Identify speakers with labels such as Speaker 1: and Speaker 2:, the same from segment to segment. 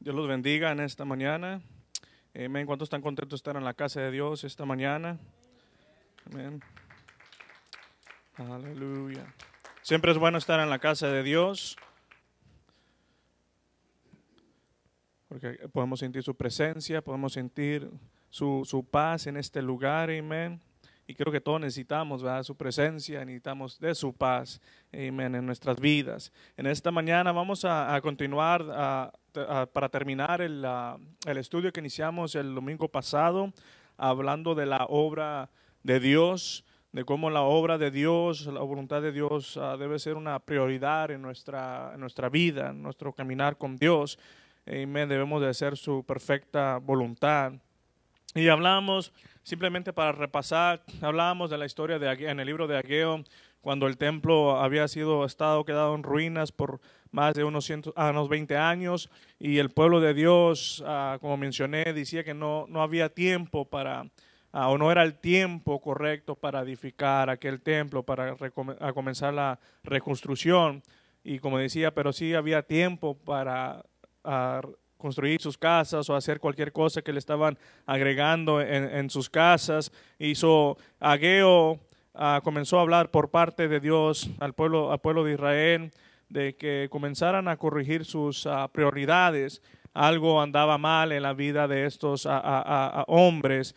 Speaker 1: Dios los bendiga en esta mañana. Amén. ¿Cuántos están contentos de estar en la casa de Dios esta mañana? Amén. Aleluya. Siempre es bueno estar en la casa de Dios, porque podemos sentir su presencia, podemos sentir su paz en este lugar. Amén. Y creo que todos necesitamos, ¿verdad?, su presencia, necesitamos de su paz, amén, en nuestras vidas. En esta mañana vamos a continuar para terminar el estudio que iniciamos el domingo pasado, hablando de la obra de Dios, de cómo la obra de Dios, la voluntad de Dios debe ser una prioridad en nuestra vida, en nuestro caminar con Dios. Amén, debemos de hacer su perfecta voluntad. Y hablamos, simplemente para repasar, hablábamos de la historia en el libro de Ageo, cuando el templo había quedado en ruinas por más de unos 20 años, y el pueblo de Dios, como mencioné, decía que no había tiempo o no era el tiempo correcto para edificar aquel templo, para comenzar la reconstrucción. Y como decía, pero sí había tiempo para construir sus casas o hacer cualquier cosa que le estaban agregando en sus casas. Ageo comenzó a hablar por parte de Dios al pueblo de Israel, de que comenzaran a corregir sus prioridades. Algo andaba mal en la vida de estos hombres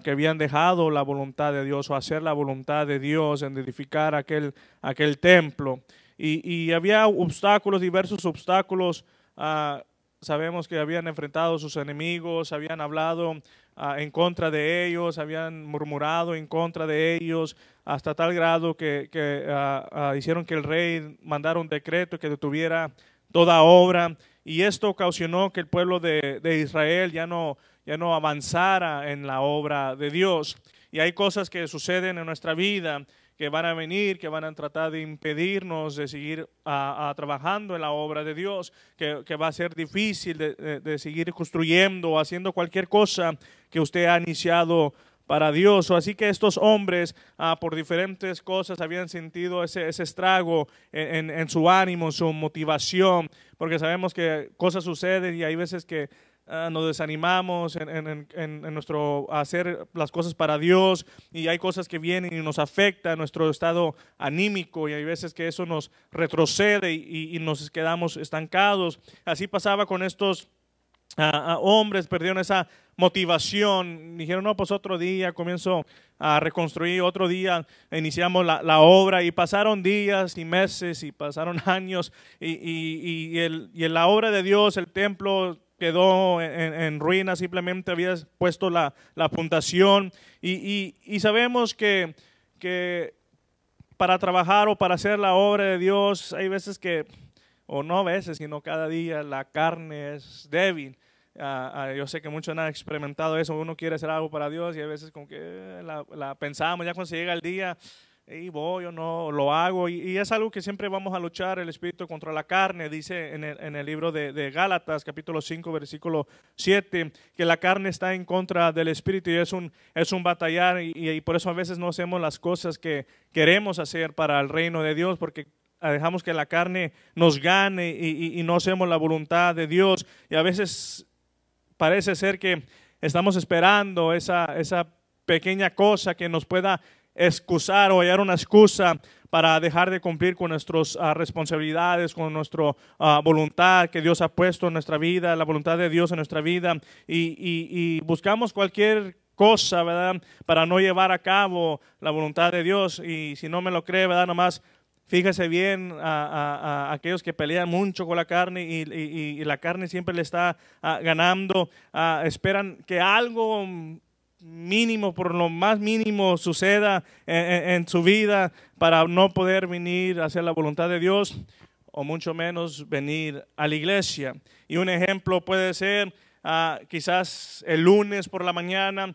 Speaker 1: que habían dejado la voluntad de Dios o hacer la voluntad de Dios en edificar aquel templo. Y había diversos obstáculos. Sabemos que habían enfrentado a sus enemigos, habían hablado en contra de ellos, habían murmurado en contra de ellos, hasta tal grado que hicieron que el rey mandara un decreto que detuviera toda obra. Y esto ocasionó que el pueblo de Israel ya no avanzara en la obra de Dios. Y hay cosas que suceden en nuestra vida que van a venir, que van a tratar de impedirnos de seguir trabajando en la obra de Dios, que va a ser difícil de seguir construyendo o haciendo cualquier cosa que usted ha iniciado para Dios. Así que estos hombres, por diferentes cosas, habían sentido ese estrago en su ánimo, en su motivación, porque sabemos que cosas suceden y hay veces que nos desanimamos en nuestro hacer las cosas para Dios, y hay cosas que vienen y nos afectan nuestro estado anímico, y hay veces que eso nos retrocede y nos quedamos estancados. Así pasaba con estos hombres, perdieron esa motivación, dijeron, no, pues otro día comienzo a reconstruir, otro día iniciamos la obra, y pasaron días y meses y pasaron años, y la obra de Dios, el templo, quedó en ruinas. Simplemente había puesto la fundación, y sabemos que para trabajar o para hacer la obra de Dios hay veces o no a veces, sino cada día, la carne es débil. Yo sé que muchos han experimentado eso. Uno quiere hacer algo para Dios y a veces como que la pensamos, ya cuando se llega el día, y voy o no, lo hago, y es algo que siempre vamos a luchar, el espíritu contra la carne. Dice en el libro de Gálatas, capítulo 5, versículo 7, que la carne está en contra del espíritu, y es un batallar, y por eso a veces no hacemos las cosas que queremos hacer para el reino de Dios, porque dejamos que la carne nos gane y no hacemos la voluntad de Dios. Y a veces parece ser que estamos esperando esa pequeña cosa que nos pueda excusar o hallar una excusa para dejar de cumplir con nuestras responsabilidades, con nuestra voluntad que Dios ha puesto en nuestra vida, la voluntad de Dios en nuestra vida, y buscamos cualquier cosa, ¿verdad?, para no llevar a cabo la voluntad de Dios. Y si no me lo cree, ¿verdad?, nomás fíjese bien a aquellos que pelean mucho con la carne, y la carne siempre le está ganando. Esperan que algo mínimo, por lo más mínimo, suceda en su vida para no poder venir a hacer la voluntad de Dios, o mucho menos venir a la iglesia. Y un ejemplo puede ser quizás el lunes por la mañana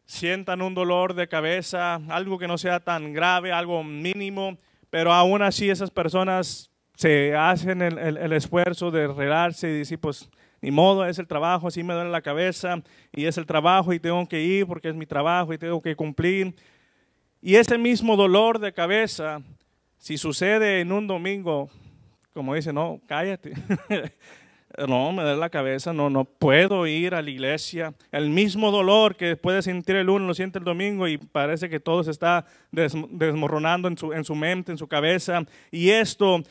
Speaker 1: sientan un dolor de cabeza, algo que no sea tan grave, algo mínimo, pero aún así esas personas se hacen el esfuerzo de arreglarse y decir, pues ni modo, es el trabajo, así me duele la cabeza, y es el trabajo y tengo que ir porque es mi trabajo y tengo que cumplir. Y ese mismo dolor de cabeza, si sucede en un domingo, como dicen, no, cállate, no, me duele la cabeza, no puedo ir a la iglesia. El mismo dolor que puede sentir el lunes lo siente el domingo y parece que todo se está desmoronando en su mente, en su cabeza. Y esto,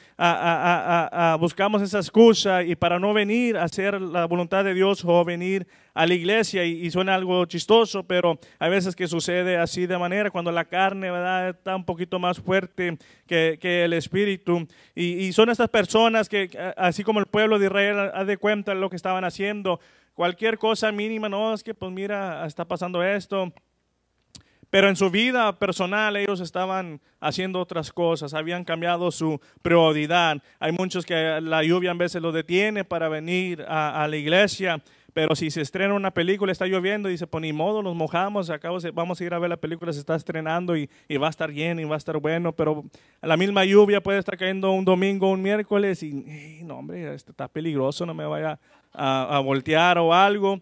Speaker 1: buscamos esa excusa y para no venir a hacer la voluntad de Dios o venir a la iglesia y suena algo chistoso, pero hay veces que sucede así de manera cuando la carne, ¿verdad?, está un poquito más fuerte que el espíritu y son estas personas que así como el pueblo de Israel haz de cuenta lo que estaban haciendo, cualquier cosa mínima, no, es que pues mira, está pasando esto. Pero en su vida personal ellos estaban haciendo otras cosas, habían cambiado su prioridad. Hay muchos que la lluvia a veces los detiene para venir a la iglesia, pero si se estrena una película, está lloviendo, dice, pues ni modo, nos mojamos, vamos a ir a ver la película, se está estrenando y va a estar bien y va a estar bueno, pero la misma lluvia puede estar cayendo un domingo, un miércoles y no hombre, está peligroso, no me vaya a voltear o algo.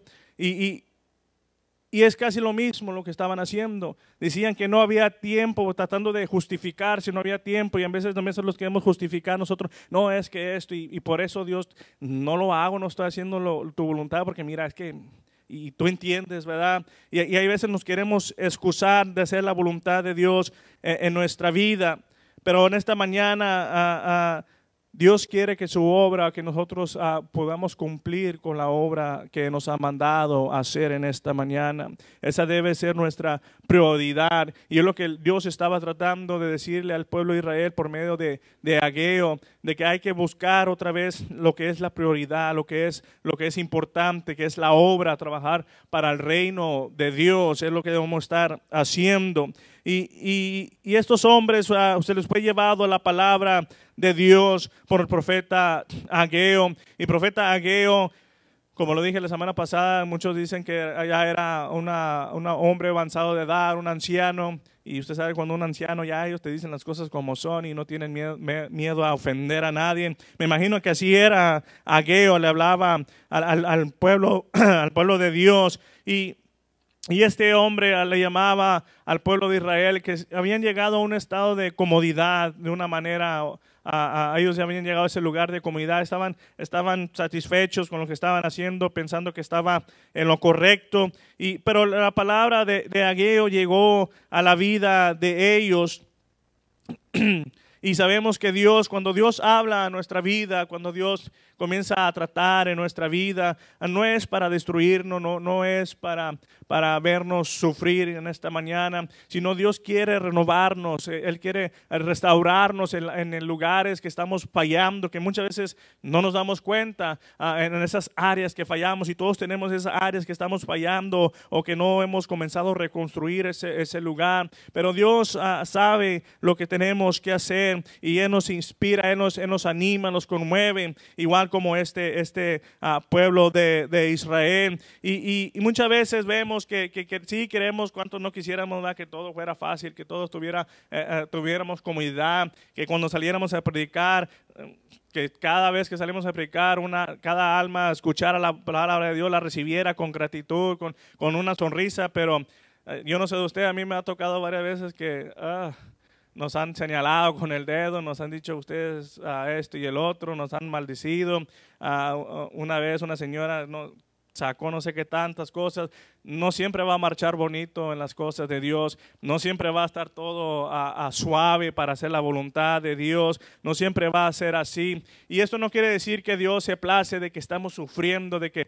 Speaker 1: Y es casi lo mismo lo que estaban haciendo. Decían que no había tiempo, tratando de justificarse, no había tiempo. Y a veces los queremos justificar nosotros. No, es que esto, y por eso Dios, no lo hago, no estoy haciendo tu voluntad, porque mira, es que, y tú entiendes, ¿verdad? Y hay veces nos queremos excusar de hacer la voluntad de Dios en nuestra vida. Pero en esta mañana Dios quiere que su obra, que nosotros podamos cumplir con la obra que nos ha mandado hacer en esta mañana. Esa debe ser nuestra prioridad. Y es lo que Dios estaba tratando de decirle al pueblo de Israel por medio de Ageo, de que hay que buscar otra vez lo que es la prioridad, lo que es importante, que es la obra, trabajar para el reino de Dios, es lo que debemos estar haciendo. Y estos hombres, se les fue llevado la palabra de Dios por el profeta Ageo. Y el profeta Ageo, como lo dije la semana pasada, muchos dicen que ya era un hombre avanzado de edad, un anciano. Y usted sabe cuando un anciano ya ellos te dicen las cosas como son y no tienen miedo a ofender a nadie. Me imagino que así era Ageo, le hablaba al pueblo, al pueblo de Dios. Y este hombre le llamaba al pueblo de Israel que habían llegado a un estado de comodidad de una manera. Ellos ya habían llegado a ese lugar de comodidad, estaban satisfechos con lo que estaban haciendo, pensando que estaba en lo correcto. Pero la palabra de Ageo llegó a la vida de ellos. Y sabemos que Dios, cuando Dios habla a nuestra vida, cuando Dios comienza a tratar en nuestra vida, no es para destruirnos, no es para vernos sufrir en esta mañana, sino Dios quiere renovarnos, Él quiere restaurarnos en lugares que estamos fallando, que muchas veces no nos damos cuenta en esas áreas que fallamos, y todos tenemos esas áreas que estamos fallando o que no hemos comenzado a reconstruir ese lugar, pero Dios sabe lo que tenemos que hacer y Él nos inspira, Él nos anima, nos conmueve, igual como este pueblo de Israel. Y muchas veces vemos que sí queremos, cuánto no quisiéramos, ¿verdad?, que todo fuera fácil, que todos tuviéramos comodidad, que cuando saliéramos a predicar, que cada vez que salimos a predicar, cada alma escuchara la palabra de Dios, la recibiera con gratitud, con una sonrisa. Pero yo no sé de usted, a mí me ha tocado varias veces que nos han señalado con el dedo, nos han dicho ustedes esto y el otro, nos han maldecido. Una vez una señora sacó no sé qué tantas cosas. No siempre va a marchar bonito en las cosas de Dios, no siempre va a estar todo suave para hacer la voluntad de Dios, no siempre va a ser así. Y esto no quiere decir que Dios se place de que estamos sufriendo, de que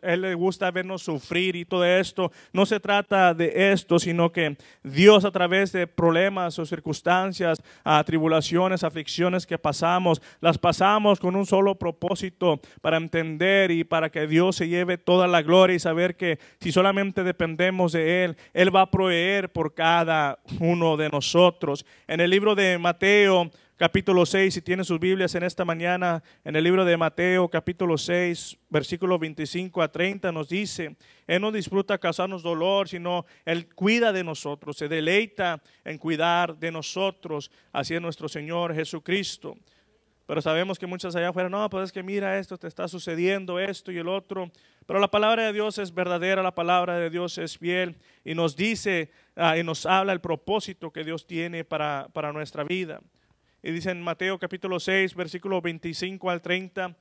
Speaker 1: Él le gusta vernos sufrir y todo esto. No se trata de esto, sino que Dios, a través de problemas o circunstancias, tribulaciones, aflicciones que pasamos, las pasamos con un solo propósito, para entender y para que Dios se lleve toda la gloria y saber que si solamente dependemos de Él, Él va a proveer por cada uno de nosotros. En el libro de Mateo, capítulo 6, si tienen sus Biblias en esta mañana, en el libro de Mateo, capítulo 6, versículos 25 a 30, nos dice: Él no disfruta causarnos dolor, sino Él cuida de nosotros, se deleita en cuidar de nosotros, así es nuestro Señor Jesucristo. Pero sabemos que muchos allá afuera, no, pues es que mira esto, te está sucediendo esto y el otro. Pero la palabra de Dios es verdadera, la palabra de Dios es fiel y nos dice y nos habla el propósito que Dios tiene para nuestra vida. Y dice en Mateo capítulo 6, versículo 25 al 30,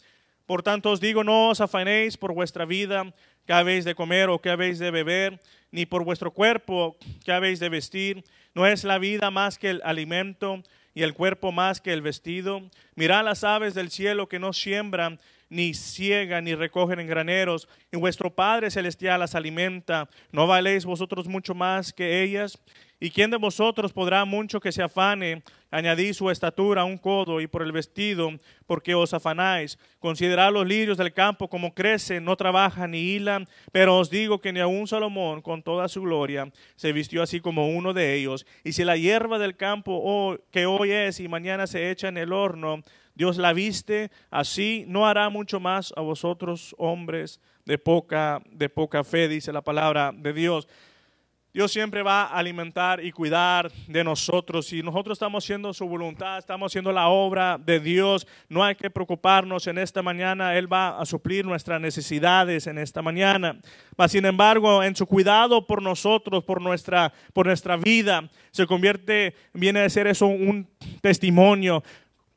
Speaker 1: Por tanto os digo, no os afanéis por vuestra vida, qué habéis de comer o qué habéis de beber, ni por vuestro cuerpo, qué habéis de vestir. ¿No es la vida más que el alimento y el cuerpo más que el vestido? Mirad las aves del cielo, que no siembran, ni ciegan, ni recogen en graneros, y vuestro Padre Celestial las alimenta. ¿No valéis vosotros mucho más que ellas? ¿Y quién de vosotros podrá, mucho que se afane, añadir su estatura a un codo? Y por el vestido, ¿por qué os afanáis? Considerad los lirios del campo, como crecen, no trabajan ni hilan, pero os digo que ni aun Salomón, con toda su gloria, se vistió así como uno de ellos. Y si la hierba del campo, que hoy es y mañana se echa en el horno, Dios la viste así, ¿no hará mucho más a vosotros, hombres de poca fe? Dice la palabra de Dios. Dios siempre va a alimentar y cuidar de nosotros. Si nosotros estamos haciendo su voluntad, estamos haciendo la obra de Dios, no hay que preocuparnos en esta mañana. Él va a suplir nuestras necesidades en esta mañana. Mas, sin embargo, en su cuidado por nosotros, por nuestra vida, viene a ser eso un testimonio.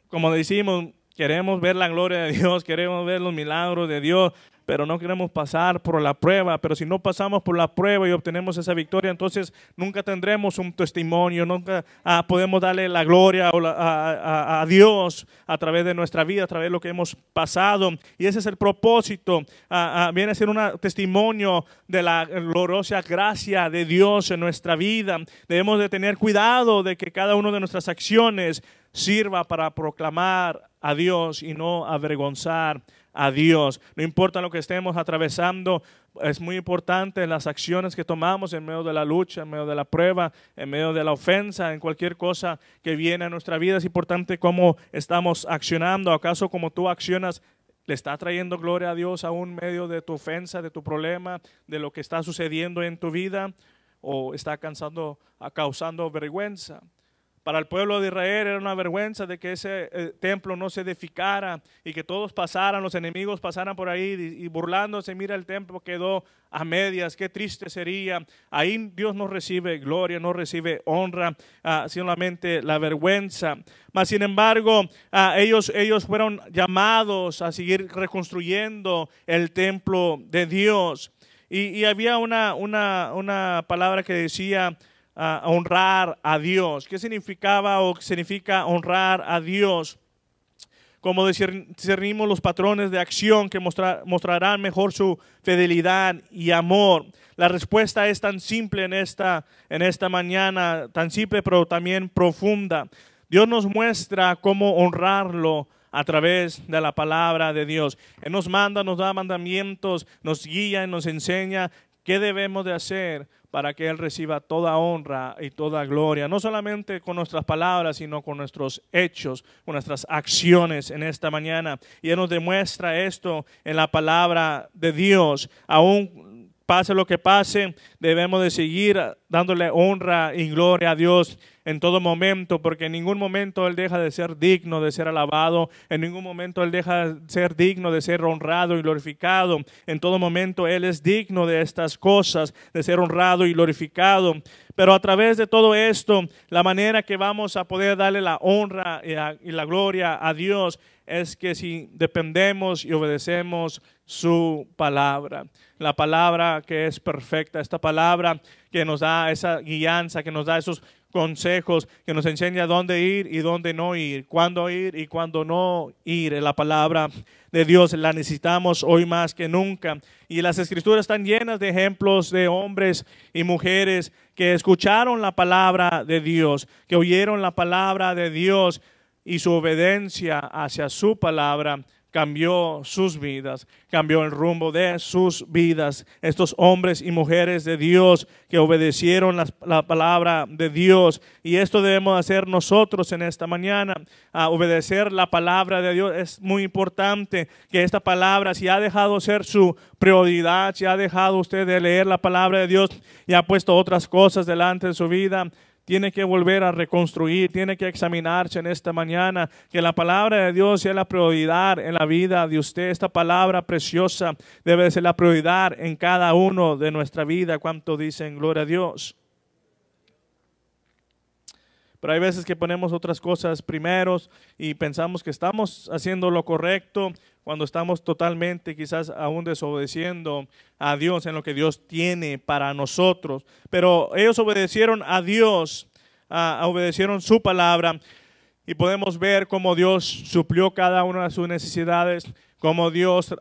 Speaker 1: Como decimos, queremos ver la gloria de Dios, queremos ver los milagros de Dios, pero no queremos pasar por la prueba. Pero si no pasamos por la prueba y obtenemos esa victoria, entonces nunca tendremos un testimonio, nunca podemos darle la gloria a Dios a través de nuestra vida, a través de lo que hemos pasado. Y ese es el propósito. Viene a ser un testimonio de la gloriosa gracia de Dios en nuestra vida. Debemos de tener cuidado de que cada una de nuestras acciones sirva para proclamar a Dios y no avergonzar a Dios. No importa lo que estemos atravesando, es muy importante las acciones que tomamos en medio de la lucha, en medio de la prueba, en medio de la ofensa, en cualquier cosa que viene a nuestra vida. Es importante cómo estamos accionando. ¿Acaso como tú accionas le está trayendo gloria a Dios aún en medio de tu ofensa, de tu problema, de lo que está sucediendo en tu vida? ¿O está causando vergüenza? Para el pueblo de Israel era una vergüenza de que ese templo no se edificara y que todos pasaran, los enemigos pasaran por ahí y burlándose. Mira, el templo quedó a medias, qué triste sería. Ahí Dios no recibe gloria, no recibe honra, solamente la vergüenza. Mas, sin embargo, ellos fueron llamados a seguir reconstruyendo el templo de Dios. Y había una palabra que decía honrar a Dios. ¿Qué significaba o significa honrar a Dios? Como discernimos los patrones de acción que mostrarán mejor su fidelidad y amor. La respuesta es tan simple en esta mañana, tan simple pero también profunda. Dios nos muestra cómo honrarlo a través de la palabra de Dios. Él nos manda, nos da mandamientos, nos guía y nos enseña qué debemos de hacer para que Él reciba toda honra y toda gloria, no solamente con nuestras palabras, sino con nuestros hechos, con nuestras acciones en esta mañana. Y Él nos demuestra esto en la palabra de Dios. Aún pase lo que pase, debemos de seguir dándole honra y gloria a Dios en todo momento, porque en ningún momento Él deja de ser digno de ser alabado, en ningún momento Él deja de ser digno de ser honrado y glorificado. En todo momento Él es digno de estas cosas, de ser honrado y glorificado. Pero a través de todo esto, la manera que vamos a poder darle la honra y la gloria a Dios es que si dependemos y obedecemos su palabra, la palabra que es perfecta, esta palabra que nos da esa guianza, que nos da esos consejos, que nos enseña dónde ir y dónde no ir, cuándo ir y cuándo no ir. La palabra de Dios la necesitamos hoy más que nunca. Y las Escrituras están llenas de ejemplos de hombres y mujeres que escucharon la palabra de Dios, que oyeron la palabra de Dios y su obediencia hacia su palabra cambió sus vidas, cambió el rumbo de sus vidas. Estos hombres y mujeres de Dios que obedecieron la palabra de Dios. Y esto debemos hacer nosotros en esta mañana, obedecer la palabra de Dios. Es muy importante que esta palabra, si ha dejado ser su prioridad, si ha dejado usted de leer la palabra de Dios y ha puesto otras cosas delante de su vida, tiene que volver a reconstruir, tiene que examinarse en esta mañana, que la palabra de Dios sea la prioridad en la vida de usted. Esta palabra preciosa debe ser la prioridad en cada uno de nuestra vida. ¿Cuánto dicen gloria a Dios? Pero hay veces que ponemos otras cosas primeros y pensamos que estamos haciendo lo correcto, cuando estamos totalmente quizás aún desobedeciendo a Dios en lo que Dios tiene para nosotros. Pero ellos obedecieron a Dios, obedecieron su palabra, y podemos ver cómo Dios suplió cada una de sus necesidades, cómo Dios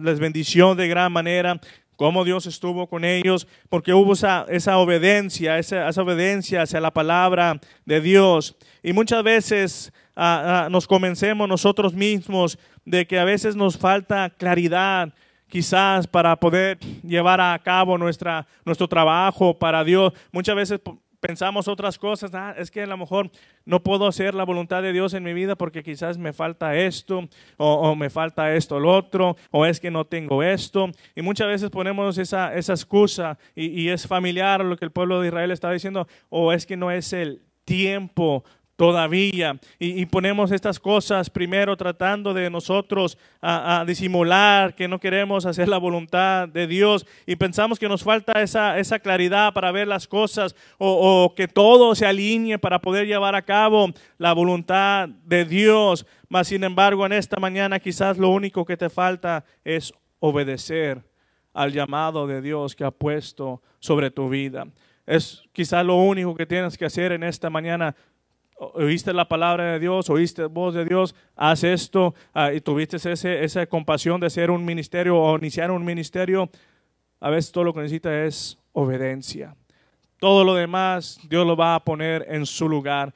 Speaker 1: les bendició de gran manera, cómo Dios estuvo con ellos, porque hubo esa obediencia, esa obediencia hacia la palabra de Dios. Y muchas veces nos convencemos nosotros mismos de que a veces nos falta claridad, quizás para poder llevar a cabo nuestro trabajo para Dios. Muchas veces pensamos otras cosas, es que a lo mejor no puedo hacer la voluntad de Dios en mi vida porque quizás me falta esto, o me falta esto, lo otro, o es que no tengo esto. Y muchas veces ponemos esa excusa, y es familiar a lo que el pueblo de Israel estaba diciendo, o es que no es el tiempo todavía, y ponemos estas cosas primero tratando de nosotros a disimular que no queremos hacer la voluntad de Dios, y pensamos que nos falta esa claridad para ver las cosas, o que todo se alinee para poder llevar a cabo la voluntad de Dios. Mas sin embargo, en esta mañana quizás lo único que te falta es obedecer al llamado de Dios que ha puesto sobre tu vida. Es quizás lo único que tienes que hacer en esta mañana. Oíste la palabra de Dios, oíste voz de Dios, haz esto, y tuviste esa compasión de hacer un ministerio o iniciar un ministerio. A veces todo lo que necesita es obediencia. Todo lo demás Dios lo va a poner en su lugar.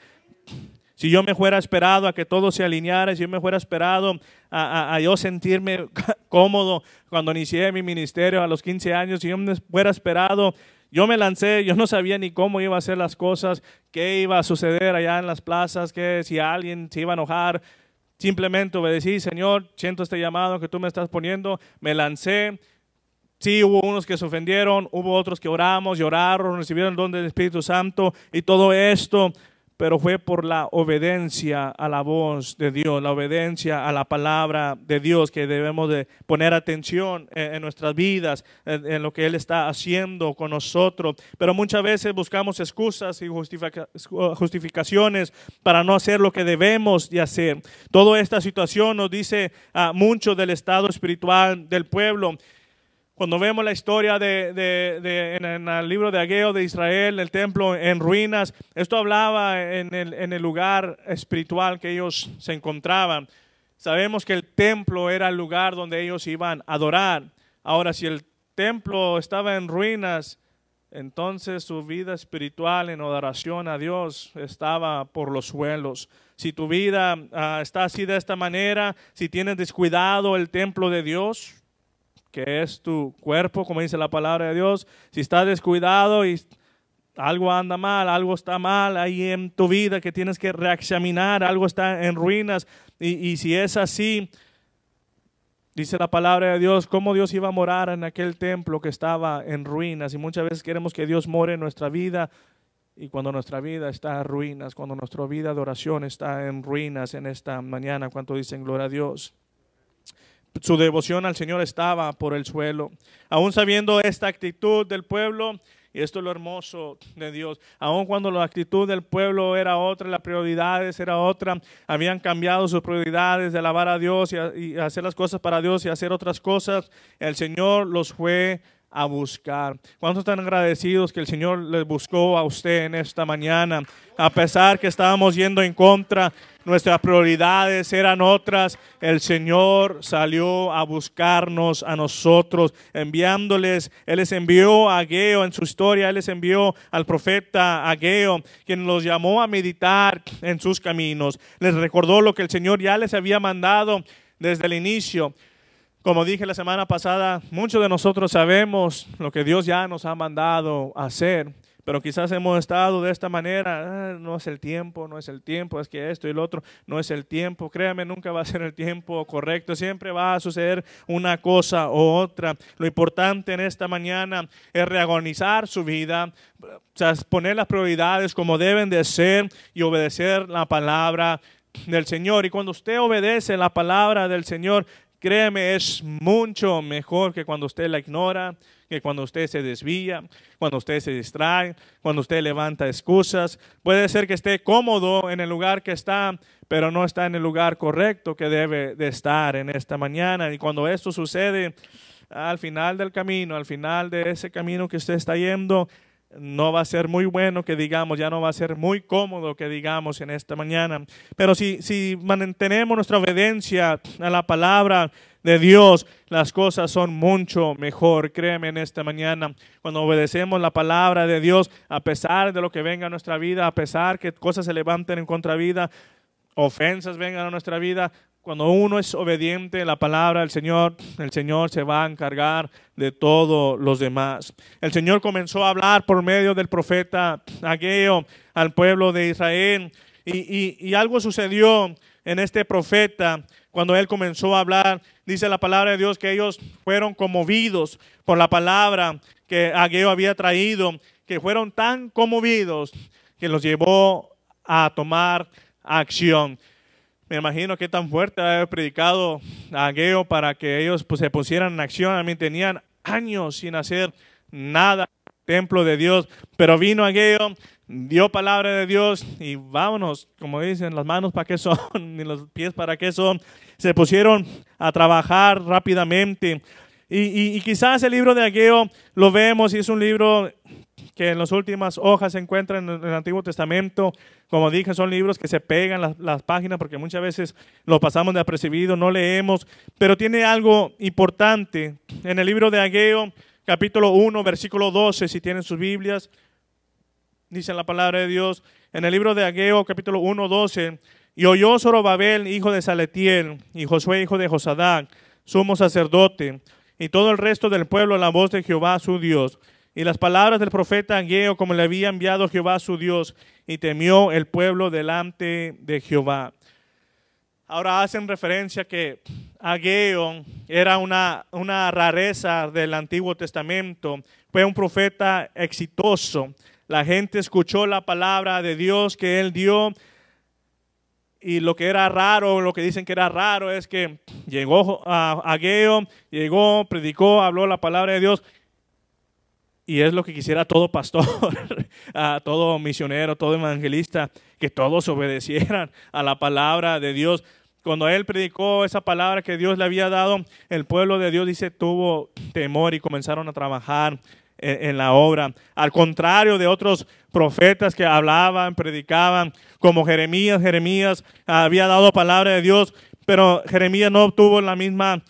Speaker 1: Si yo me fuera esperado a que todo se alineara, si yo me fuera esperado a yo sentirme cómodo cuando inicié mi ministerio a los 15 años, si yo me fuera esperado, yo me lancé, yo no sabía ni cómo iba a hacer las cosas, qué iba a suceder allá en las plazas, que si alguien se iba a enojar. Simplemente obedecí, Señor, siento este llamado que tú me estás poniendo, me lancé. Sí, hubo unos que se ofendieron, hubo otros que oramos, lloraron, recibieron el don del Espíritu Santo y todo esto, pero fue por la obediencia a la voz de Dios, la obediencia a la palabra de Dios, que debemos de poner atención en nuestras vidas, en lo que Él está haciendo con nosotros. Pero muchas veces buscamos excusas y justificaciones para no hacer lo que debemos de hacer. Toda esta situación nos dice mucho del estado espiritual del pueblo. Cuando vemos la historia en el libro de Ageo de Israel, el templo en ruinas, esto hablaba en el lugar espiritual que ellos se encontraban. Sabemos que el templo era el lugar donde ellos iban a adorar. Ahora, si el templo estaba en ruinas, entonces su vida espiritual en adoración a Dios estaba por los suelos. Si tu vida está así de esta manera, si tienes descuidado el templo de Dios, que es tu cuerpo, como dice la palabra de Dios, si estás descuidado y algo anda mal, algo está mal ahí en tu vida que tienes que reexaminar, algo está en ruinas, y si es así, dice la palabra de Dios, cómo Dios iba a morar en aquel templo que estaba en ruinas. Y muchas veces queremos que Dios more en nuestra vida, y cuando nuestra vida está en ruinas, cuando nuestra vida de oración está en ruinas en esta mañana, ¿cuánto dicen gloria a Dios? Su devoción al Señor estaba por el suelo. Aún sabiendo esta actitud del pueblo, y esto es lo hermoso de Dios, aún cuando la actitud del pueblo era otra, las prioridades era otra, habían cambiado sus prioridades de alabar a Dios y hacer las cosas para Dios y hacer otras cosas, el Señor los fue a buscar. ¿Cuántos están agradecidos que el Señor les buscó a usted en esta mañana? A pesar que estábamos yendo en contra, nuestras prioridades eran otras, el Señor salió a buscarnos a nosotros, enviándoles. Él les envió a Ageo en su historia, Él les envió al profeta Ageo, quien los llamó a meditar en sus caminos. Les recordó lo que el Señor ya les había mandado desde el inicio. Como dije la semana pasada, muchos de nosotros sabemos lo que Dios ya nos ha mandado a hacer, pero quizás hemos estado de esta manera, no es el tiempo, es que esto y lo otro, no es el tiempo. Créame, nunca va a ser el tiempo correcto, siempre va a suceder una cosa u otra. Lo importante en esta mañana es reorganizar su vida, o sea, poner las prioridades como deben de ser y obedecer la palabra del Señor. Y cuando usted obedece la palabra del Señor, créeme, es mucho mejor que cuando usted la ignora, que cuando usted se desvía, cuando usted se distrae, cuando usted levanta excusas. Puede ser que esté cómodo en el lugar que está, pero no está en el lugar correcto que debe de estar en esta mañana. Y cuando esto sucede, al final del camino, al final de ese camino que usted está yendo, no va a ser muy bueno que digamos, ya no va a ser muy cómodo que digamos en esta mañana. Pero si mantenemos nuestra obediencia a la palabra de Dios, las cosas son mucho mejor. Créeme en esta mañana, cuando obedecemos la palabra de Dios, a pesar de lo que venga a nuestra vida, a pesar que cosas se levanten en contra vida, ofensas vengan a nuestra vida, cuando uno es obediente a la palabra del Señor, el Señor se va a encargar de todos los demás. El Señor comenzó a hablar por medio del profeta Ageo al pueblo de Israel y algo sucedió en este profeta cuando él comenzó a hablar. Dice la palabra de Dios que ellos fueron conmovidos por la palabra que Ageo había traído, que fueron tan conmovidos que los llevó a tomar acción. Me imagino que tan fuerte haber predicado a Ageo para que ellos pues, se pusieran en acción. A mí tenían años sin hacer nada en el templo de Dios, pero vino Ageo, dio palabra de Dios y vámonos, como dicen, las manos para qué son, ni los pies para qué son. Se pusieron a trabajar rápidamente. Y quizás el libro de Ageo lo vemos y es un libro que en las últimas hojas se encuentra en el Antiguo Testamento. Como dije, son libros que se pegan las páginas porque muchas veces lo pasamos de apercibido, no leemos, pero tiene algo importante. En el libro de Ageo, capítulo 1, versículo 12, si tienen sus Biblias, dice la palabra de Dios, en el libro de Ageo, capítulo 1, 12, y oyó Zorobabel, hijo de Saletiel, y Josué, hijo de Josadac, sumo sacerdote, y todo el resto del pueblo la voz de Jehová su Dios, y las palabras del profeta Ageo como le había enviado Jehová su Dios, y temió el pueblo delante de Jehová. Ahora hacen referencia que Ageo era una rareza del Antiguo Testamento, fue un profeta exitoso. La gente escuchó la palabra de Dios que él dio, y lo que era raro, lo que dicen que era raro es que llegó Ageo, llegó, predicó, habló la palabra de Dios. Y es lo que quisiera todo pastor, todo misionero, todo evangelista, que todos obedecieran a la palabra de Dios. Cuando él predicó esa palabra que Dios le había dado, el pueblo de Dios, dice, tuvo temor y comenzaron a trabajar en la obra. Al contrario de otros profetas que hablaban, predicaban, como Jeremías. Jeremías había dado palabra de Dios, pero Jeremías no obtuvo la misma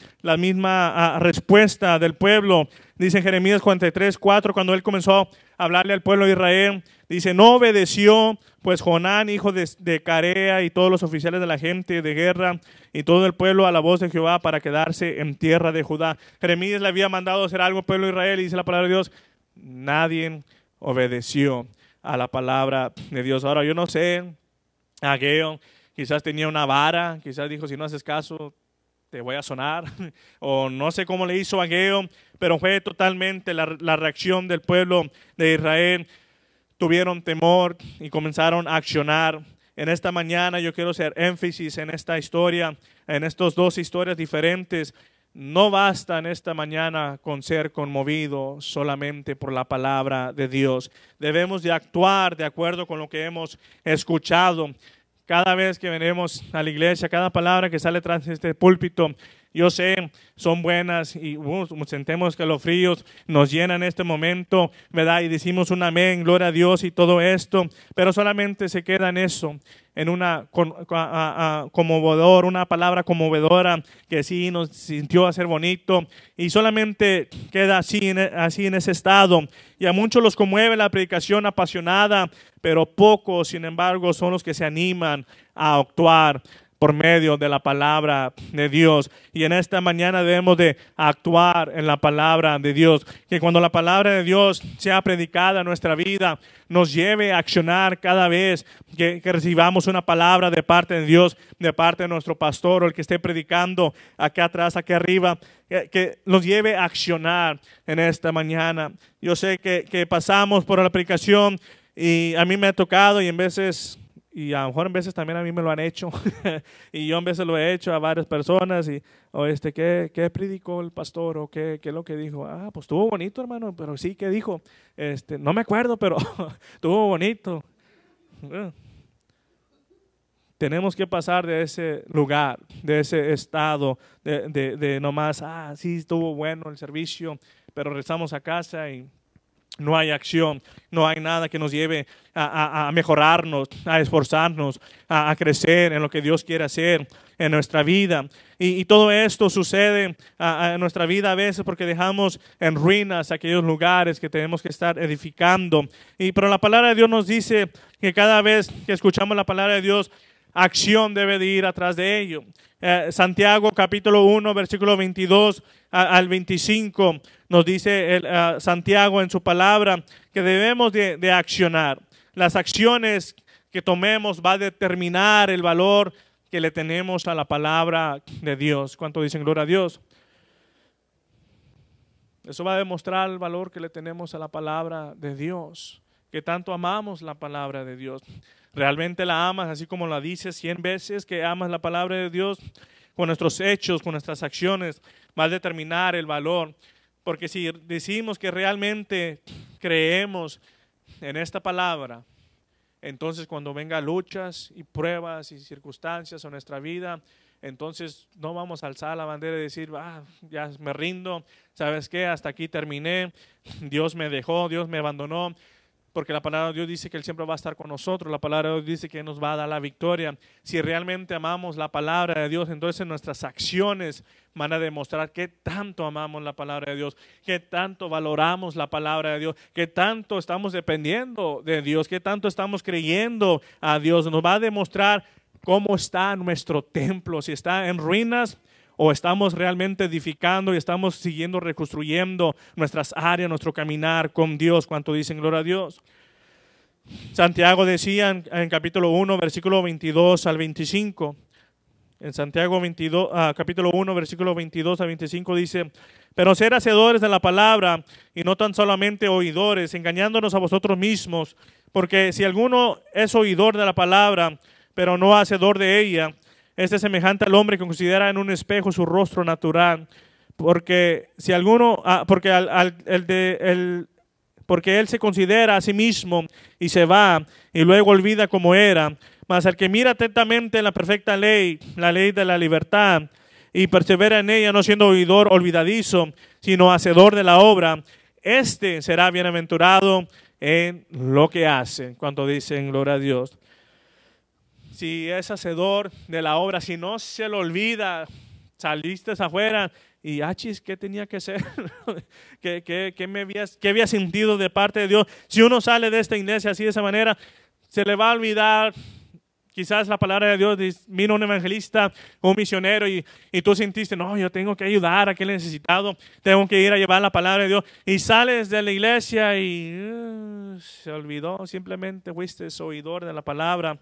Speaker 1: respuesta del pueblo. Dice Jeremías 43:4, cuando él comenzó a hablarle al pueblo de Israel, dice, no obedeció, pues Jonán, hijo de Carea, y todos los oficiales de la gente de guerra, y todo el pueblo a la voz de Jehová para quedarse en tierra de Judá. Jeremías le había mandado hacer algo al pueblo de Israel, y dice la palabra de Dios, nadie obedeció a la palabra de Dios. Ahora yo no sé, Ageo quizás tenía una vara, quizás dijo, si no haces caso, te voy a sonar, o no sé cómo le hizo Ageo, pero fue totalmente la reacción del pueblo de Israel. Tuvieron temor y comenzaron a accionar. En esta mañana yo quiero hacer énfasis en esta historia, en estas dos historias diferentes. No basta en esta mañana con ser conmovido solamente por la palabra de Dios. Debemos de actuar de acuerdo con lo que hemos escuchado. Cada vez que venimos a la iglesia, cada palabra que sale tras este púlpito, yo sé, son buenas y sentemos que los fríos nos llenan en este momento, ¿verdad? Y decimos un amén, gloria a Dios y todo esto, pero solamente se queda en eso, en una conmovedor, una palabra conmovedora que sí nos sintió hacer bonito y solamente queda así en ese estado. Y a muchos los conmueve la predicación apasionada, pero pocos, sin embargo, son los que se animan a actuar por medio de la palabra de Dios. Y en esta mañana debemos de actuar en la palabra de Dios. Que cuando la palabra de Dios sea predicada en nuestra vida, nos lleve a accionar cada vez que recibamos una palabra de parte de Dios, de parte de nuestro pastor o el que esté predicando acá atrás, aquí arriba, que nos lleve a accionar en esta mañana. Yo sé que pasamos por la predicación y a mí me ha tocado y en veces Y a lo mejor en veces también a mí me lo han hecho. Y yo en veces lo he hecho a varias personas. Y, o ¿qué predicó el pastor? ¿O qué es lo que dijo? Ah, pues estuvo bonito, hermano. Pero sí, ¿qué dijo? No me acuerdo, pero estuvo bonito. Tenemos que pasar de ese lugar, de ese estado, de nomás, sí, estuvo bueno el servicio, pero regresamos a casa y no hay acción, no hay nada que nos lleve a mejorarnos, a esforzarnos, a crecer en lo que Dios quiere hacer en nuestra vida. Y todo esto sucede en nuestra vida a veces porque dejamos en ruinas aquellos lugares que tenemos que estar edificando. Pero la palabra de Dios nos dice que cada vez que escuchamos la palabra de Dios, acción debe de ir atrás de ello. Santiago capítulo 1, versículo 22 al 25, nos dice Santiago en su palabra que debemos de accionar. Las acciones que tomemos va a determinar el valor que le tenemos a la palabra de Dios. ¿Cuánto dicen gloria a Dios? Eso va a demostrar el valor que le tenemos a la palabra de Dios, que tanto amamos la palabra de Dios. ¿Realmente la amas así como la dices 100 veces que amas la palabra de Dios? Con nuestros hechos, con nuestras acciones, va a determinar el valor. Porque si decimos que realmente creemos en esta palabra, entonces cuando vengan luchas y pruebas y circunstancias en nuestra vida, entonces no vamos a alzar la bandera y decir, ya me rindo, ¿sabes qué? Hasta aquí terminé, Dios me dejó, Dios me abandonó. Porque la palabra de Dios dice que Él siempre va a estar con nosotros. La palabra de Dios dice que nos va a dar la victoria. Si realmente amamos la palabra de Dios, entonces nuestras acciones van a demostrar qué tanto amamos la palabra de Dios, qué tanto valoramos la palabra de Dios, qué tanto estamos dependiendo de Dios, qué tanto estamos creyendo a Dios. Nos va a demostrar cómo está nuestro templo, si está en ruinas o estamos realmente edificando y estamos siguiendo reconstruyendo nuestras áreas, nuestro caminar con Dios. ¿Cuánto dicen gloria a Dios? Santiago decía en capítulo 1, versículo 22 al 25. En Santiago capítulo 1, versículo 22 al 25 dice, pero ser hacedores de la palabra y no tan solamente oidores, engañándonos a vosotros mismos, porque si alguno es oidor de la palabra, pero no hacedor de ella, este es semejante al hombre que considera en un espejo su rostro natural, porque si alguno, porque él se considera a sí mismo y se va y luego olvida como era. Mas el que mira atentamente en la perfecta ley, la ley de la libertad, y persevera en ella, no siendo oidor olvidadizo, sino hacedor de la obra, este será bienaventurado en lo que hace. Cuando dicen gloria a Dios. Si es hacedor de la obra, si no se lo olvida, saliste afuera y ¿qué tenía que hacer? ¿Qué había sentido de parte de Dios? Si uno sale de esta iglesia así de esa manera, se le va a olvidar. Quizás la palabra de Dios, vino un evangelista, un misionero y tú sentiste, no, yo tengo que ayudar a aquel necesitado, tengo que ir a llevar la palabra de Dios. Y sales de la iglesia y se olvidó, simplemente fuiste oidor de la palabra.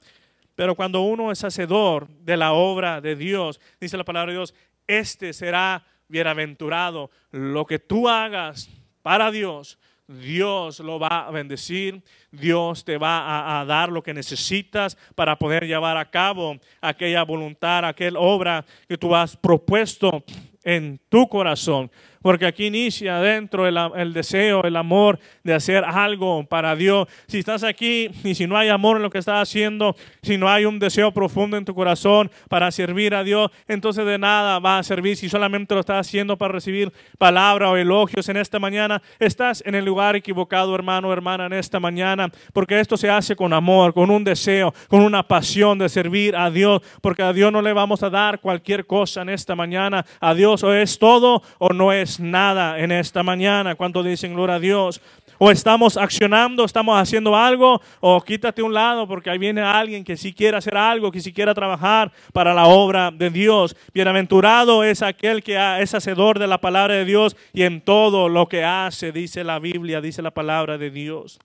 Speaker 1: Pero cuando uno es hacedor de la obra de Dios, dice la palabra de Dios, este será bienaventurado. Lo que tú hagas para Dios, Dios lo va a bendecir. Dios te va a dar lo que necesitas para poder llevar a cabo aquella voluntad, aquella obra que tú has propuesto en tu corazón. Porque aquí inicia adentro el deseo, el amor de hacer algo para Dios. Si estás aquí y si no hay amor en lo que estás haciendo, si no hay un deseo profundo en tu corazón para servir a Dios, entonces de nada va a servir. Si solamente lo estás haciendo para recibir palabra o elogios en esta mañana, estás en el lugar equivocado, hermano o hermana, en esta mañana. Porque esto se hace con amor, con un deseo, con una pasión de servir a Dios. Porque a Dios no le vamos a dar cualquier cosa en esta mañana. A Dios o es todo o no es nada en esta mañana. ¿Cuánto dicen gloria a Dios? O estamos accionando, estamos haciendo algo, o quítate a un lado porque ahí viene alguien que sí quiere hacer algo, que sí quiera trabajar para la obra de Dios. Bienaventurado es aquel que es hacedor de la palabra de Dios y en todo lo que hace, dice la Biblia, dice la palabra de Dios.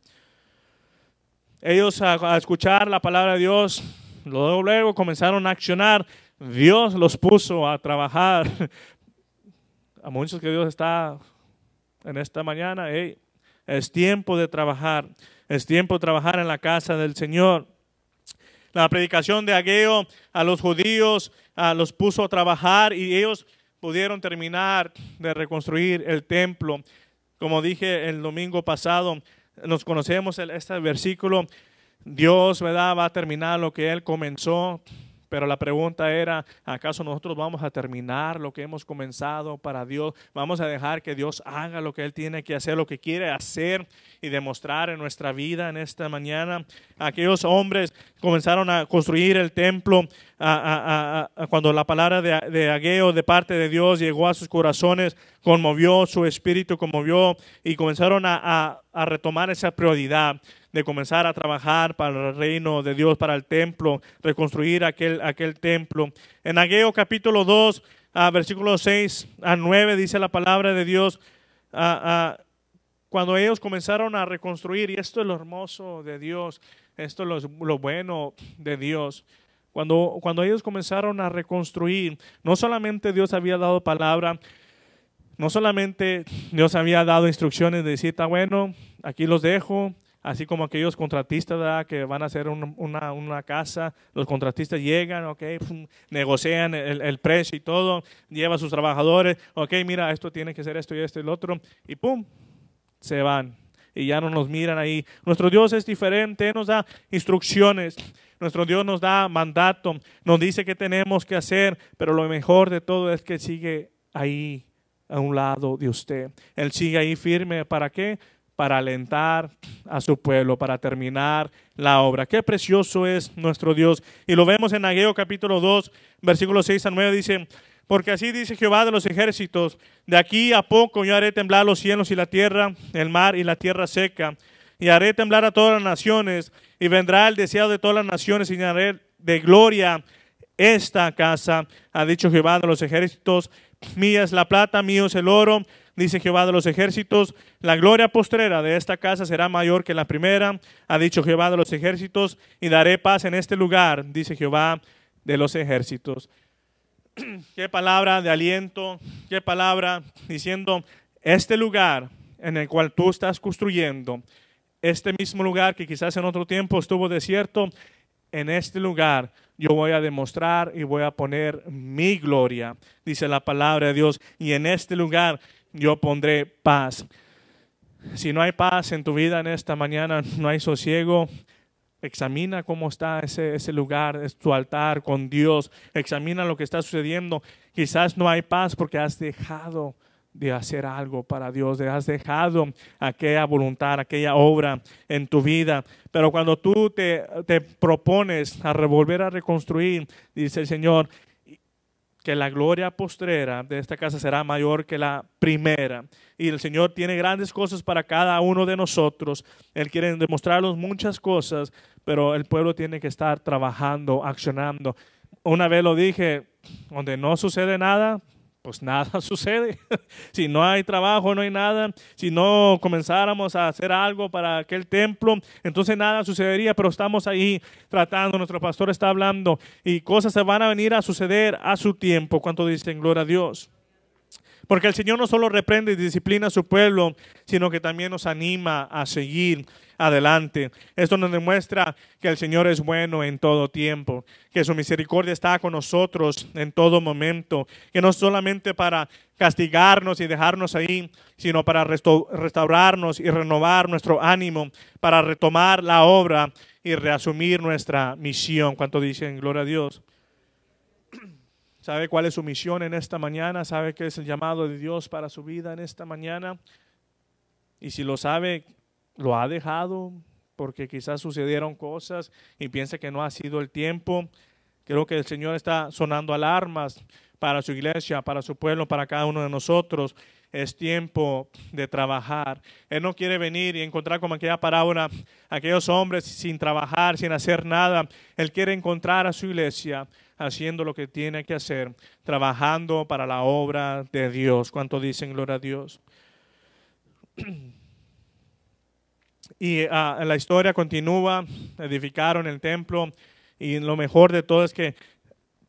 Speaker 1: Ellos a escuchar la palabra de Dios, luego comenzaron a accionar. Dios los puso a trabajar. A muchos que Dios está en esta mañana, es tiempo de trabajar. Es tiempo de trabajar en la casa del Señor. La predicación de Ageo a los judíos los puso a trabajar y ellos pudieron terminar de reconstruir el templo. Como dije el domingo pasado, nos conocemos este versículo. Dios, ¿verdad?, va a terminar lo que Él comenzó. Pero la pregunta era, ¿acaso nosotros vamos a terminar lo que hemos comenzado para Dios? ¿Vamos a dejar que Dios haga lo que Él tiene que hacer, lo que quiere hacer y demostrar en nuestra vida en esta mañana? Aquellos hombres comenzaron a construir el templo cuando la palabra de Ageo de parte de Dios llegó a sus corazones, conmovió su espíritu, conmovió y comenzaron a retomar esa prioridad de comenzar a trabajar para el reino de Dios, para el templo, reconstruir aquel templo. En Ageo capítulo 2, versículos 6 a 9, dice la palabra de Dios, cuando ellos comenzaron a reconstruir, y esto es lo hermoso de Dios, esto es lo bueno de Dios. Cuando ellos comenzaron a reconstruir, no solamente Dios había dado palabra, no solamente Dios había dado instrucciones de decir, está bueno, aquí los dejo. Así como aquellos contratistas, ¿verdad?, que van a hacer una casa, los contratistas llegan, okay, negocian el precio y todo, llevan a sus trabajadores, ok, mira, esto tiene que ser esto y esto y lo otro, y pum, se van. Y ya no nos miran ahí. Nuestro Dios es diferente, Él nos da instrucciones, nuestro Dios nos da mandato, nos dice qué tenemos que hacer, pero lo mejor de todo es que Él sigue ahí a un lado de usted. Él sigue ahí firme, ¿para qué? Para alentar a su pueblo, para terminar la obra. Qué precioso es nuestro Dios. Y lo vemos en Ageo capítulo 2, versículos 6 a 9, dice, porque así dice Jehová de los ejércitos, de aquí a poco yo haré temblar los cielos y la tierra, el mar y la tierra seca, y haré temblar a todas las naciones, y vendrá el deseado de todas las naciones, y haré de gloria esta casa, ha dicho Jehová de los ejércitos, mía es la plata, mío es el oro, dice Jehová de los ejércitos, la gloria postrera de esta casa será mayor que la primera, ha dicho Jehová de los ejércitos, y daré paz en este lugar, dice Jehová de los ejércitos. Qué palabra de aliento, qué palabra diciendo, este lugar en el cual tú estás construyendo, este mismo lugar que quizás en otro tiempo estuvo desierto, en este lugar yo voy a demostrar y voy a poner mi gloria, dice la palabra de Dios, y en este lugar yo pondré paz. Si no hay paz en tu vida en esta mañana, no hay sosiego, examina cómo está ese lugar, es tu altar con Dios. Examina lo que está sucediendo. Quizás no hay paz porque has dejado de hacer algo para Dios, has dejado aquella voluntad, aquella obra en tu vida. Pero cuando tú te propones a volver a reconstruir, dice el Señor, que la gloria postrera de esta casa será mayor que la primera. Y el Señor tiene grandes cosas para cada uno de nosotros. Él quiere demostrarnos muchas cosas, pero el pueblo tiene que estar trabajando, accionando. Una vez lo dije, donde no sucede nada, pues nada sucede. Si no hay trabajo, no hay nada. Si no comenzáramos a hacer algo para aquel templo, entonces nada sucedería, pero estamos ahí tratando, nuestro pastor está hablando y cosas se van a venir a suceder a su tiempo. ¿Cuánto dicen gloria a Dios? Porque el Señor no solo reprende y disciplina a su pueblo, sino que también nos anima a seguir adelante. Esto nos demuestra que el Señor es bueno en todo tiempo, que su misericordia está con nosotros en todo momento, que no solamente para castigarnos y dejarnos ahí, sino para restaurarnos y renovar nuestro ánimo, para retomar la obra y reasumir nuestra misión. ¿Cuánto dicen gloria a Dios? ¿Sabe cuál es su misión en esta mañana? ¿Sabe qué es el llamado de Dios para su vida en esta mañana? Y si lo sabe, lo ha dejado porque quizás sucedieron cosas y piensa que no ha sido el tiempo. Creo que el Señor está sonando alarmas para su iglesia, para su pueblo, para cada uno de nosotros. Es tiempo de trabajar. Él no quiere venir y encontrar como aquella parábola, aquellos hombres sin trabajar, sin hacer nada. Él quiere encontrar a su iglesia haciendo lo que tiene que hacer, trabajando para la obra de Dios. ¿Cuánto dicen gloria a Dios? Y la historia continúa, edificaron el templo y lo mejor de todo es que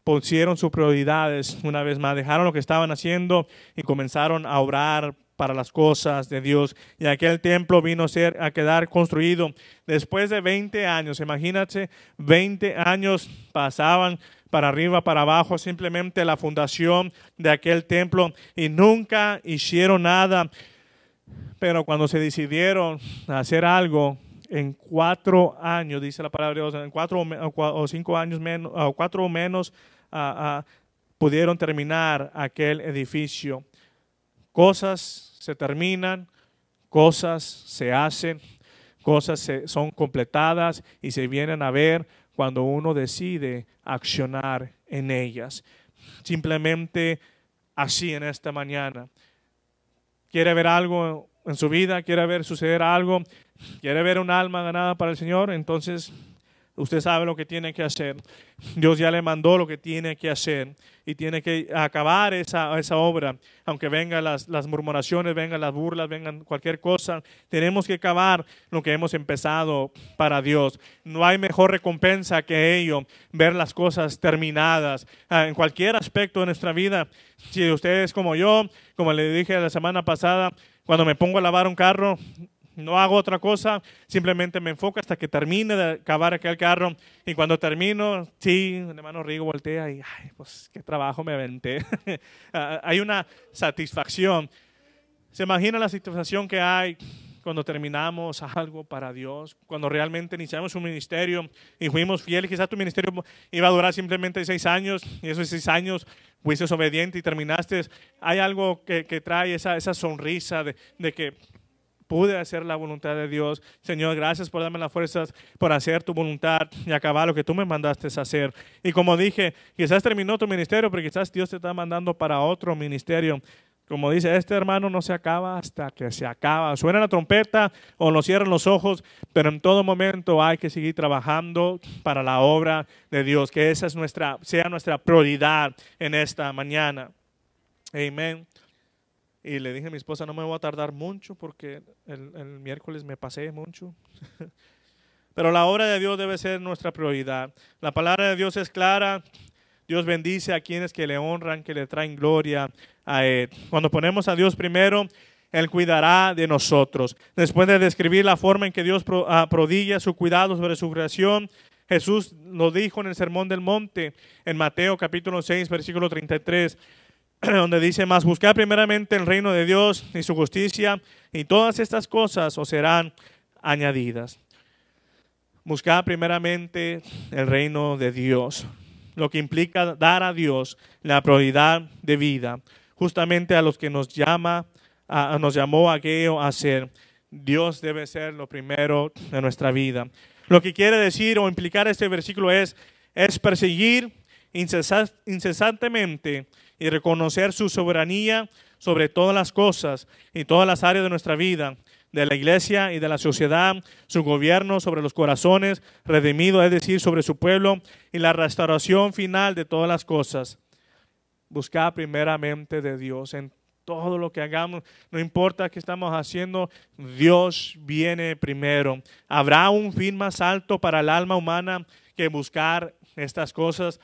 Speaker 1: pusieron sus prioridades una vez más, dejaron lo que estaban haciendo y comenzaron a orar para las cosas de Dios. Y aquel templo vino a quedar construido después de 20 años. Imagínate, 20 años pasaban para arriba, para abajo, simplemente la fundación de aquel templo, y nunca hicieron nada. Pero cuando se decidieron a hacer algo, en 4 años, dice la palabra de Dios, en 4 o 5 años menos, o 4 o menos, pudieron terminar aquel edificio. Cosas se terminan, cosas se hacen, cosas son completadas y se vienen a ver cuando uno decide accionar en ellas. Simplemente así en esta mañana. ¿Quiere ver algo en su vida? ¿Quiere ver suceder algo? ¿Quiere ver un alma ganada para el Señor? Entonces usted sabe lo que tiene que hacer. Dios ya le mandó lo que tiene que hacer y tiene que acabar esa obra. Aunque vengan las murmuraciones, vengan las burlas, vengan cualquier cosa, tenemos que acabar lo que hemos empezado para Dios. No hay mejor recompensa que ello, ver las cosas terminadas en cualquier aspecto de nuestra vida. Si usted es como yo, como le dije la semana pasada, cuando me pongo a lavar un carro, no hago otra cosa, simplemente me enfoco hasta que termine de acabar aquel carro. Y cuando termino, sí, el hermano Rigo voltea y, ay, pues qué trabajo me aventé. Hay una satisfacción. ¿Se imagina la satisfacción que hay cuando terminamos algo para Dios? Cuando realmente iniciamos un ministerio y fuimos fieles. Quizás tu ministerio iba a durar simplemente 6 años y esos 6 años fuiste obediente y terminaste. Hay algo que trae esa sonrisa de que pude hacer la voluntad de Dios. Señor, gracias por darme las fuerzas por hacer tu voluntad y acabar lo que tú me mandaste a hacer. Y como dije, quizás terminó tu ministerio, pero quizás Dios te está mandando para otro ministerio. Como dice, este hermano no se acaba hasta que se acaba. Suena la trompeta o nos cierran los ojos, pero en todo momento hay que seguir trabajando para la obra de Dios. Que esa sea nuestra prioridad en esta mañana. Amén. Y le dije a mi esposa, no me voy a tardar mucho porque el miércoles me pasé mucho. Pero la obra de Dios debe ser nuestra prioridad. La palabra de Dios es clara. Dios bendice a quienes que le honran, que le traen gloria a Él. Cuando ponemos a Dios primero, Él cuidará de nosotros. Después de describir la forma en que Dios prodigia su cuidado sobre su creación, Jesús lo dijo en el Sermón del Monte, en Mateo capítulo 6, versículo 33, donde dice, mas buscad primeramente el reino de Dios y su justicia, y todas estas cosas os serán añadidas. Buscad primeramente el reino de Dios, lo que implica dar a Dios la prioridad de vida, justamente a los que nos llamó aquello a hacer. Dios debe ser lo primero de nuestra vida. Lo que quiere decir o implicar este versículo es perseguir incesantemente y reconocer su soberanía sobre todas las cosas y todas las áreas de nuestra vida, de la iglesia y de la sociedad, su gobierno sobre los corazones, redimido, es decir, sobre su pueblo, y la restauración final de todas las cosas. Buscar primeramente de Dios en todo lo que hagamos, no importa qué estamos haciendo, Dios viene primero. ¿Habrá un fin más alto para el alma humana que buscar estas cosas?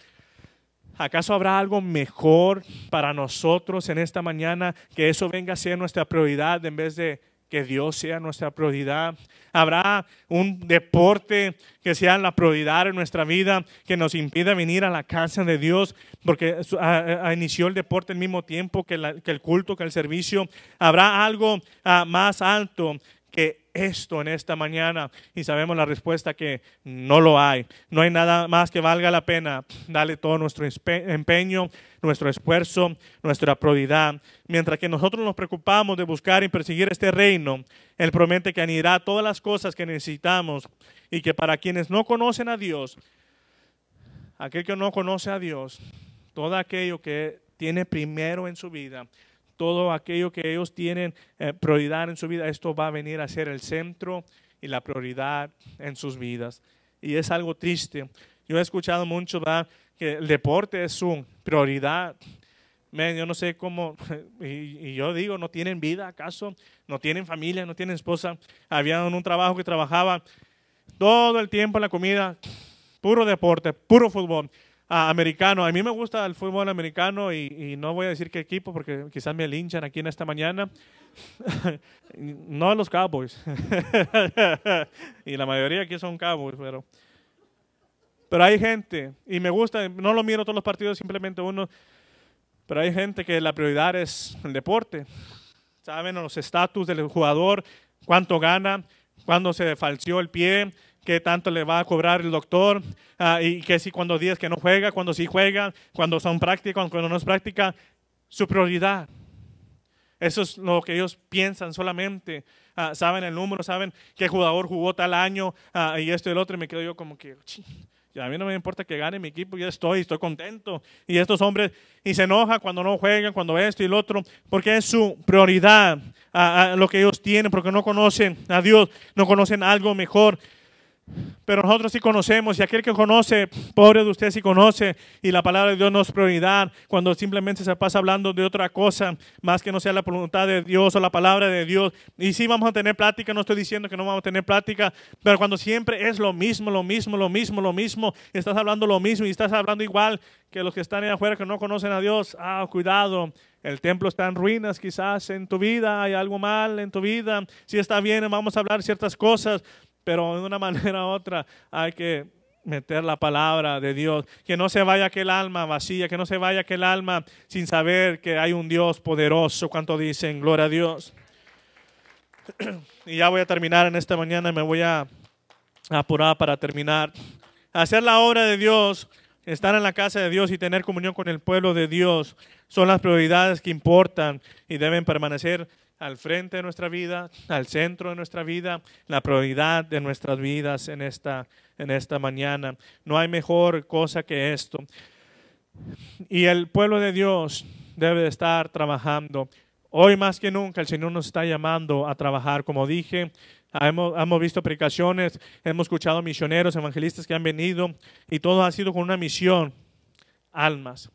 Speaker 1: ¿Acaso habrá algo mejor para nosotros en esta mañana que eso venga a ser nuestra prioridad en vez de que Dios sea nuestra prioridad? ¿Habrá un deporte que sea la prioridad en nuestra vida que nos impida venir a la casa de Dios porque inició el deporte al mismo tiempo que el culto, que el servicio? ¿Habrá algo más alto que esto en esta mañana? Y sabemos la respuesta que no lo hay. No hay nada más que valga la pena darle todo nuestro empeño, nuestro esfuerzo, nuestra prioridad. Mientras que nosotros nos preocupamos de buscar y perseguir este reino, Él promete que añadirá todas las cosas que necesitamos, y que para quienes no conocen a Dios, aquel que no conoce a Dios, todo aquello que tiene primero en su vida, todo aquello que ellos tienen prioridad en su vida, esto va a venir a ser el centro y la prioridad en sus vidas. Y es algo triste. Yo he escuchado mucho, ¿verdad?, que el deporte es su prioridad. Yo no sé cómo, y yo digo, ¿no tienen vida acaso? ¿No tienen familia? ¿No tienen esposa? Había un trabajo que trabajaba todo el tiempo en la comida, puro deporte, puro fútbol. americano. A mí me gusta el fútbol americano y no voy a decir qué equipo porque quizás me linchan aquí en esta mañana. No los Cowboys. Y la mayoría aquí son Cowboys, pero hay gente, y me gusta, no lo miro todos los partidos, simplemente uno, pero hay gente que la prioridad es el deporte. Saben los estatus del jugador, cuánto gana, cuándo se falseó el pie, qué tanto le va a cobrar el doctor, y que si cuando días que no juega, cuando sí juega, cuando son prácticas, cuando no es práctica, su prioridad. Eso es lo que ellos piensan solamente. Saben el número, saben qué jugador jugó tal año, y esto y el otro, y me quedo yo como que, a mí no me importa que gane mi equipo, ya estoy contento. Y estos hombres, y se enoja cuando no juegan, cuando esto y el otro, porque es su prioridad, lo que ellos tienen, porque no conocen a Dios, no conocen algo mejor. Pero nosotros sí conocemos, y aquel que conoce, pobre de usted si conoce, y la palabra de Dios no es prioridad, cuando simplemente se pasa hablando de otra cosa, más que no sea la voluntad de Dios o la palabra de Dios. Y sí vamos a tener plática, no estoy diciendo que no vamos a tener plática, pero cuando siempre es lo mismo, estás hablando lo mismo y estás hablando igual que los que están ahí afuera que no conocen a Dios, cuidado. El templo está en ruinas, quizás en tu vida hay algo mal en tu vida. Si está bien, vamos a hablar ciertas cosas, pero de una manera u otra hay que meter la palabra de Dios. Que no se vaya aquel alma vacía, que no se vaya aquel alma sin saber que hay un Dios poderoso. ¿Cuánto dicen? Gloria a Dios. Y ya voy a terminar en esta mañana, me voy a apurar para terminar. Hacer la obra de Dios, estar en la casa de Dios y tener comunión con el pueblo de Dios son las prioridades que importan y deben permanecer al frente de nuestra vida, al centro de nuestra vida, la prioridad de nuestras vidas en esta mañana. No hay mejor cosa que esto. Y el pueblo de Dios debe de estar trabajando. Hoy más que nunca el Señor nos está llamando a trabajar. Como dije, hemos visto predicaciones, hemos escuchado misioneros, evangelistas que han venido y todo ha sido con una misión. Almas.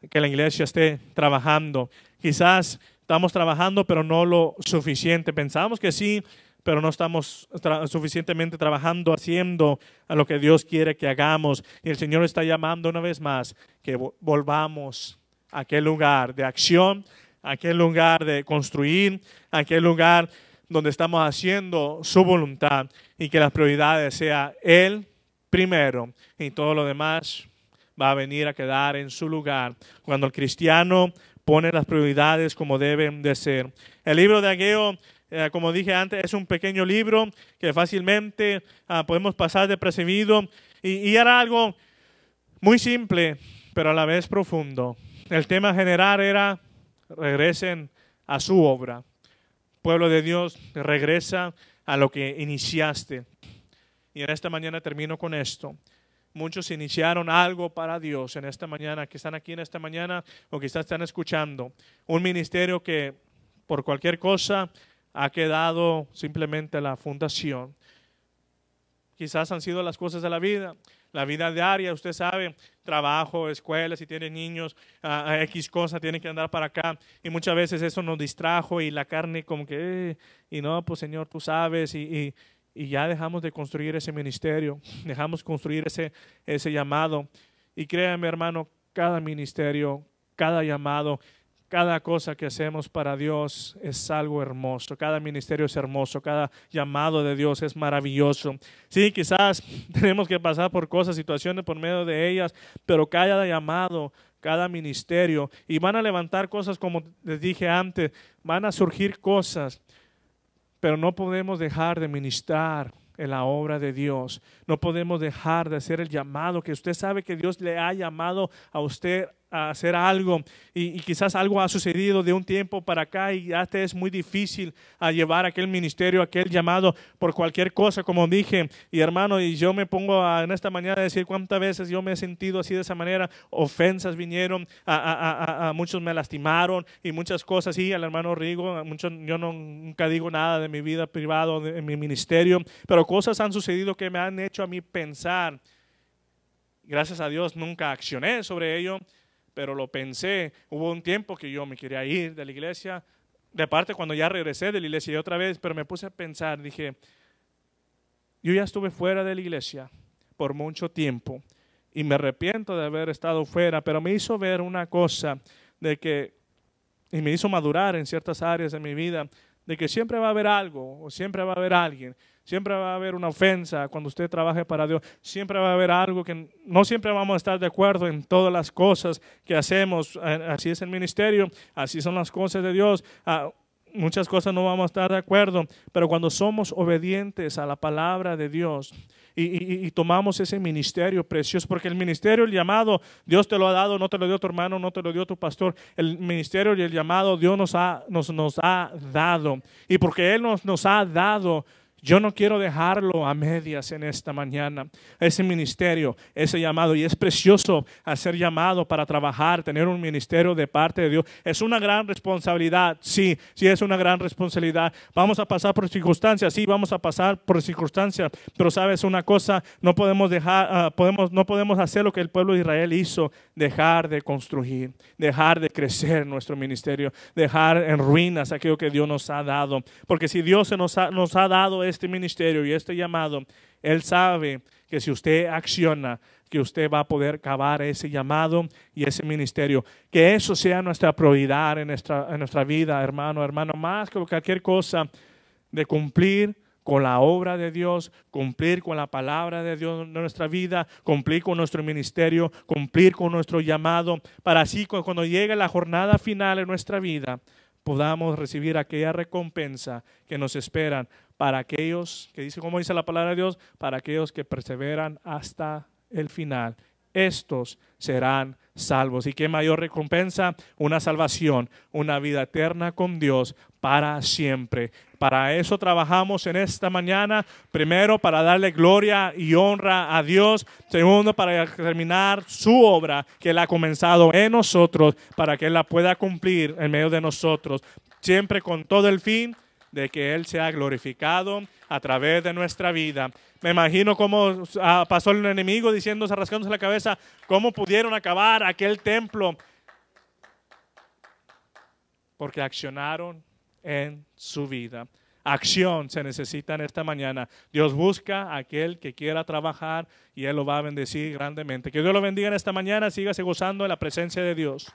Speaker 1: Que la iglesia esté trabajando. Quizás estamos trabajando, pero no lo suficiente. Pensamos que sí, pero no estamos suficientemente trabajando, haciendo a lo que Dios quiere que hagamos. Y el Señor está llamando una vez más que volvamos a aquel lugar de acción, a aquel lugar de construir, a aquel lugar donde estamos haciendo su voluntad y que las prioridades sea Él primero y todo lo demás va a venir a quedar en su lugar. Cuando el cristiano pone las prioridades como deben de ser. El libro de Ageo, como dije antes, es un pequeño libro que fácilmente podemos pasar desapercibido y era algo muy simple, pero a la vez profundo. El tema general era: regresen a su obra. Pueblo de Dios, regresa a lo que iniciaste. Y en esta mañana termino con esto. Muchos iniciaron algo para Dios en esta mañana, que están aquí en esta mañana o quizás están escuchando. Un ministerio que por cualquier cosa ha quedado simplemente la fundación. Quizás han sido las cosas de la vida diaria, usted sabe, trabajo, escuela, si tiene niños, X cosas, tiene que andar para acá. Y muchas veces eso nos distrajo y la carne como que, y no, pues Señor, tú sabes, y ya dejamos de construir ese ministerio, dejamos construir ese llamado. Y créanme, hermano, cada ministerio, cada llamado, cada cosa que hacemos para Dios es algo hermoso. Cada ministerio es hermoso, cada llamado de Dios es maravilloso. Sí, quizás tenemos que pasar por cosas, situaciones por medio de ellas, pero cada llamado, cada ministerio, y van a levantar cosas como les dije antes, van a surgir cosas. Pero no podemos dejar de ministrar en la obra de Dios. No podemos dejar de hacer el llamado que usted sabe que Dios le ha llamado a usted a hacer algo y quizás algo ha sucedido de un tiempo para acá y ya te es muy difícil a llevar aquel ministerio, aquel llamado por cualquier cosa, como dije. Y hermano, y yo me pongo en esta mañana a decir cuántas veces yo me he sentido así de esa manera. Ofensas vinieron, muchos me lastimaron y muchas cosas. Y al hermano Rigo, yo nunca digo nada de mi vida privada, de mi ministerio, pero cosas han sucedido que me han hecho a mí pensar. Gracias a Dios nunca accioné sobre ello, pero lo pensé. Hubo un tiempo que yo me quería ir de la iglesia, de parte cuando ya regresé de la iglesia y otra vez, pero me puse a pensar, dije, yo ya estuve fuera de la iglesia por mucho tiempo y me arrepiento de haber estado fuera, pero me hizo ver una cosa y me hizo madurar en ciertas áreas de mi vida, de que siempre va a haber algo, o siempre va a haber alguien, siempre va a haber una ofensa cuando usted trabaje para Dios, siempre va a haber algo que no siempre vamos a estar de acuerdo en todas las cosas que hacemos. Así es el ministerio, así son las cosas de Dios. Muchas cosas no vamos a estar de acuerdo, pero cuando somos obedientes a la palabra de Dios y tomamos ese ministerio precioso, porque el ministerio, el llamado, Dios te lo ha dado, no te lo dio tu hermano, no te lo dio tu pastor. El ministerio y el llamado Dios nos ha dado, y porque Él nos ha dado, yo no quiero dejarlo a medias en esta mañana. Ese ministerio, ese llamado, y es precioso hacer llamado para trabajar, tener un ministerio de parte de Dios. Es una gran responsabilidad, sí es una gran responsabilidad. Vamos a pasar por circunstancias, sí, vamos a pasar por circunstancias, pero sabes una cosa, no podemos hacer lo que el pueblo de Israel hizo, dejar de construir, dejar de crecer nuestro ministerio, dejar en ruinas aquello que Dios nos ha dado. Porque si Dios nos ha dado este ministerio y este llamado, Él sabe que si usted acciona, que usted va a poder acabar ese llamado y ese ministerio. Que eso sea nuestra prioridad en nuestra vida, hermano, más que cualquier cosa, de cumplir con la obra de Dios, cumplir con la palabra de Dios en nuestra vida, cumplir con nuestro ministerio, cumplir con nuestro llamado, para así cuando llegue la jornada final en nuestra vida, podamos recibir aquella recompensa que nos esperan para aquellos, que dice, como dice la palabra de Dios, para aquellos que perseveran hasta el final. Estos serán salvos. ¿Y qué mayor recompensa? Una salvación, una vida eterna con Dios para siempre. Para eso trabajamos en esta mañana. Primero, para darle gloria y honra a Dios. Segundo, para terminar su obra que Él ha comenzado en nosotros, para que Él la pueda cumplir en medio de nosotros. Siempre con todo el fin de que Él sea glorificado a través de nuestra vida. Me imagino cómo pasó el enemigo diciéndose, rascándose la cabeza, cómo pudieron acabar aquel templo. Porque accionaron en su vida. Acción se necesita en esta mañana. Dios busca a aquel que quiera trabajar y Él lo va a bendecir grandemente. Que Dios lo bendiga en esta mañana. Sígase gozando en la presencia de Dios.